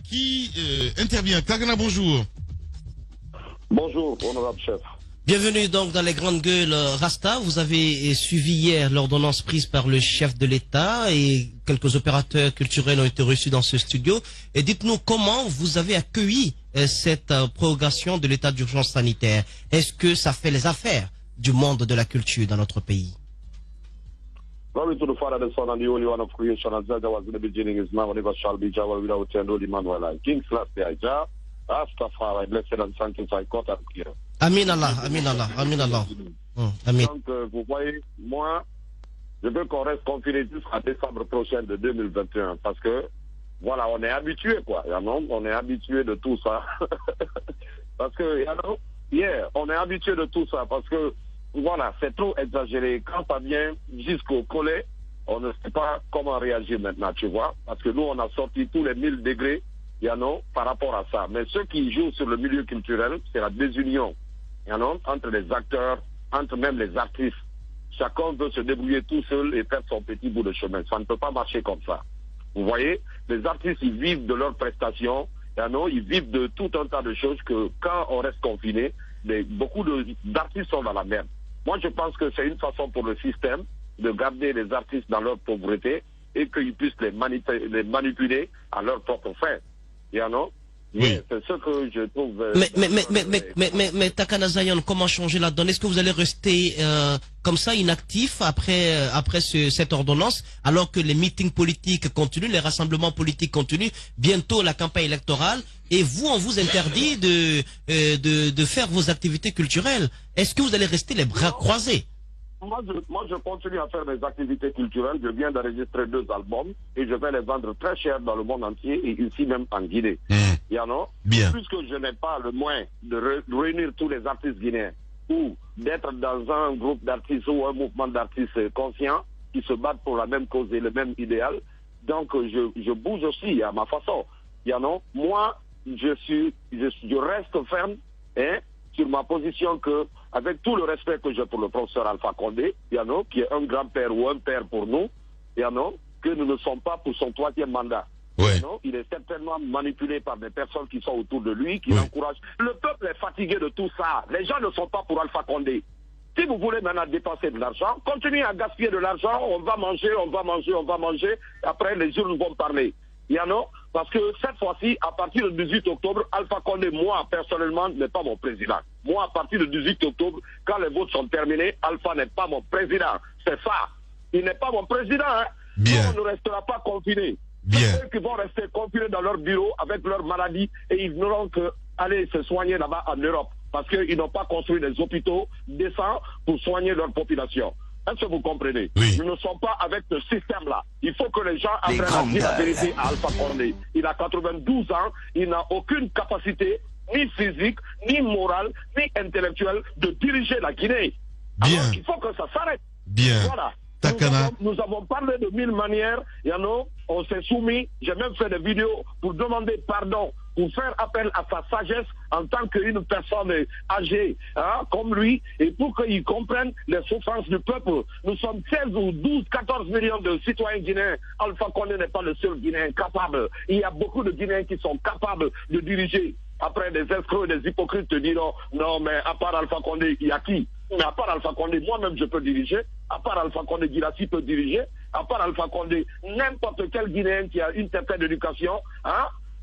Qui intervient? Tagana, bonjour. Bonjour, honorable chef. Bienvenue donc dans les grandes gueules Rasta. Vous avez suivi hier l'ordonnance prise par le chef de l'État et quelques opérateurs culturels ont été reçus dans ce studio. Et dites-nous comment vous avez accueilli cette prorogation de l'état d'urgence sanitaire. Est-ce que ça fait les affaires du monde de la culture dans notre pays? Glory to the Father, the Son, and the Holy One of creation, as that was in the beginning, is now, whatever shall be, Jah, without end, Holy Emmanuel, King Celestia, Jah, Rastafari, blessed and sanctified, God and clear. Amin Allah, Amin Allah, Amin Allah. Amin. Donc, vous voyez, moi, je veux qu'on reste confiné jusqu'à décembre prochain de 2021, parce que, voilà, on est habitué, quoi, on est habitué de tout ça. Parce que, on est habitué de tout ça, parce que, voilà, c'est trop exagéré. Quand ça vient jusqu'au collet, on ne sait pas comment réagir maintenant, tu vois. Parce que nous, on a sorti tous les 1000 degrés, par rapport à ça. Mais ceux qui jouent sur le milieu culturel, c'est la désunion, entre les acteurs, entre même les artistes. Chacun veut se débrouiller tout seul et faire son petit bout de chemin. Ça ne peut pas marcher comme ça. Vous voyez, les artistes, ils vivent de leurs prestations, ils vivent de tout un tas de choses que quand on reste confiné, beaucoup d'artistes sont dans la merde. Moi, je pense que c'est une façon pour le système de garder les artistes dans leur pauvreté et qu'ils puissent les manipuler à leur propre fin. Oui. C'est ce que je trouve... Mais Takana Zion, comment changer la donne? Est-ce que vous allez rester comme ça inactif après cette ordonnance, alors que les meetings politiques continuent, les rassemblements politiques continuent, bientôt la campagne électorale, et vous, on vous interdit de faire vos activités culturelles? Est-ce que vous allez rester les bras croisés? Moi, je continue à faire mes activités culturelles. Je viens d'enregistrer 2 albums et je vais les vendre très cher dans le monde entier et ici même en Guinée. Bien. Puisque je n'ai pas le moyen de réunir tous les artistes guinéens ou d'être dans un groupe d'artistes ou un mouvement d'artistes conscients qui se battent pour la même cause et le même idéal, donc je bouge aussi à ma façon. Moi, je reste ferme sur ma position que, avec tout le respect que j'ai pour le professeur Alpha Condé, qui est un grand-père ou un père pour nous, que nous ne sommes pas pour son 3e mandat. Ouais. Il est certainement manipulé par des personnes qui sont autour de lui, qui l'encouragent. Le peuple est fatigué de tout ça. Les gens ne sont pas pour Alpha Condé. Si vous voulez maintenant dépenser de l'argent, continuez à gaspiller de l'argent, on va manger, après les jours vont parler. Parce que cette fois-ci, à partir du 18 octobre, Alpha Condé, moi, personnellement, n'est pas mon président. Moi, à partir du 18 octobre, quand les votes sont terminés, Alpha n'est pas mon président. C'est ça. Il n'est pas mon président. Bien. On ne restera pas confinés. Bien. Ceux qui vont rester confinés dans leur bureau avec leur maladie et ils n'auront qu'aller se soigner là-bas en Europe. Parce qu'ils n'ont pas construit des hôpitaux décents pour soigner leur population. Est-ce que vous comprenez? Oui. Nous ne sommes pas avec ce système-là. Il faut que les gens apprennent à dire la vérité à Alpha Condé. Il a 92 ans, il n'a aucune capacité, ni physique, ni morale, ni intellectuelle, de diriger la Guinée. Bien. Alors il faut que ça s'arrête. Bien. Voilà. Takana. Nous avons parlé de 1000 manières, on s'est soumis, j'ai même fait des vidéos pour demander pardon, pour faire appel à sa sagesse en tant qu'une personne âgée, comme lui, et pour qu'il comprenne les souffrances du peuple. Nous sommes 16 ou 12, 14 millions de citoyens guinéens. Alpha Condé n'est pas le seul Guinéen capable. Il y a beaucoup de Guinéens qui sont capables de diriger. Après, des escrocs et des hypocrites te diront, non, mais à part Alpha Condé, il y a qui? Mais à part Alpha Condé, moi-même je peux diriger. À part Alpha Condé, Guirassy peut diriger. À part Alpha Condé, n'importe quel Guinéen qui a une certaine éducation,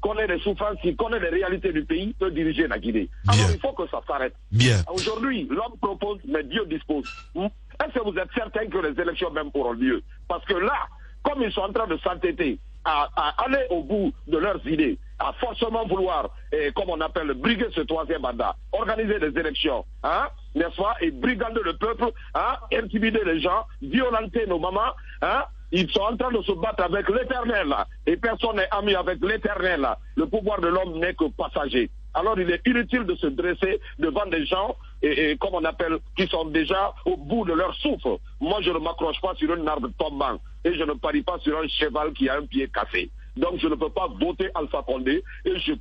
connaît les souffrances, qui connaît les réalités du pays, peut diriger la Guinée. Bien. Alors il faut que ça s'arrête. Bien. Aujourd'hui, l'homme propose, mais Dieu dispose. Est-ce que vous êtes certain que les élections même auront lieu? Parce que là, comme ils sont en train de s'entêter à aller au bout de leurs idées, à forcément vouloir, comme on appelle, briguer ce 3e mandat, organiser des élections, n'est-ce pas, et brigander le peuple, intimider les gens, violenter nos mamans, ils sont en train de se battre avec l'éternel, là, et personne n'est ami avec l'éternel, là. Le pouvoir de l'homme n'est que passager. Alors il est inutile de se dresser devant des gens, et comme on appelle, qui sont déjà au bout de leur souffle. Moi je ne m'accroche pas sur un arbre tombant, et je ne parie pas sur un cheval qui a un pied cassé. Donc je ne peux pas voter Alpha Condé. Et je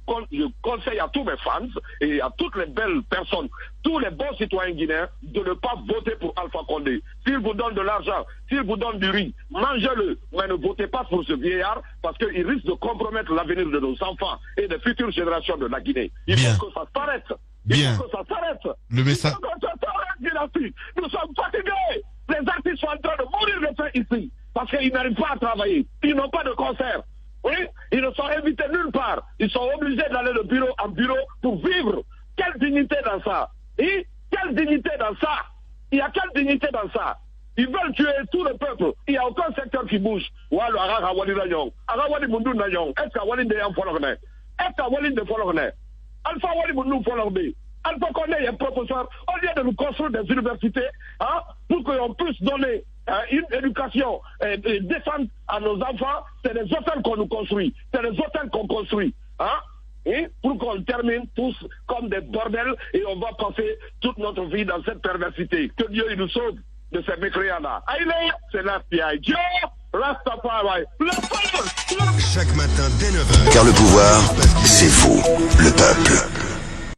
conseille à tous mes fans et à toutes les belles personnes, tous les bons citoyens guinéens, de ne pas voter pour Alpha Condé. S'il vous donne de l'argent, s'il vous donne du riz, mangez-le, mais ne votez pas pour ce vieillard parce qu'il risque de compromettre l'avenir de nos enfants et des futures générations de la Guinée. Il faut que ça s'arrête. Il faut que ça s'arrête. Le message. Il faut que ça s'arrête, nous sommes fatigués. Les artistes sont en train de mourir de faim ici parce qu'ils n'arrivent pas à travailler. Ils n'ont pas de concert. Oui, ils ne sont invités nulle part. Ils sont obligés d'aller de bureau en bureau pour vivre. Quelle dignité dans ça? Et quelle dignité dans ça? Il y a quelle dignité dans ça? Ils veulent tuer tout le peuple. Il n'y a aucun secteur qui bouge. Est-ce Alpha Wali Mounou Folorbe. Alpha Condé est professeur. Au lieu de nous construire des universités, hein, pour qu'on puisse donner une éducation décente à nos enfants, c'est des hôtels qu'on nous construit. C'est des hôtels qu'on construit. Hein, et pour qu'on termine tous comme des bordels et on va passer toute notre vie dans cette perversité. Que Dieu il nous sauve de ces mécréants-là. Aïe, c'est la PI. Dieu, Rastafari. Chaque matin dès 9h. Car le pouvoir, c'est vous, le peuple.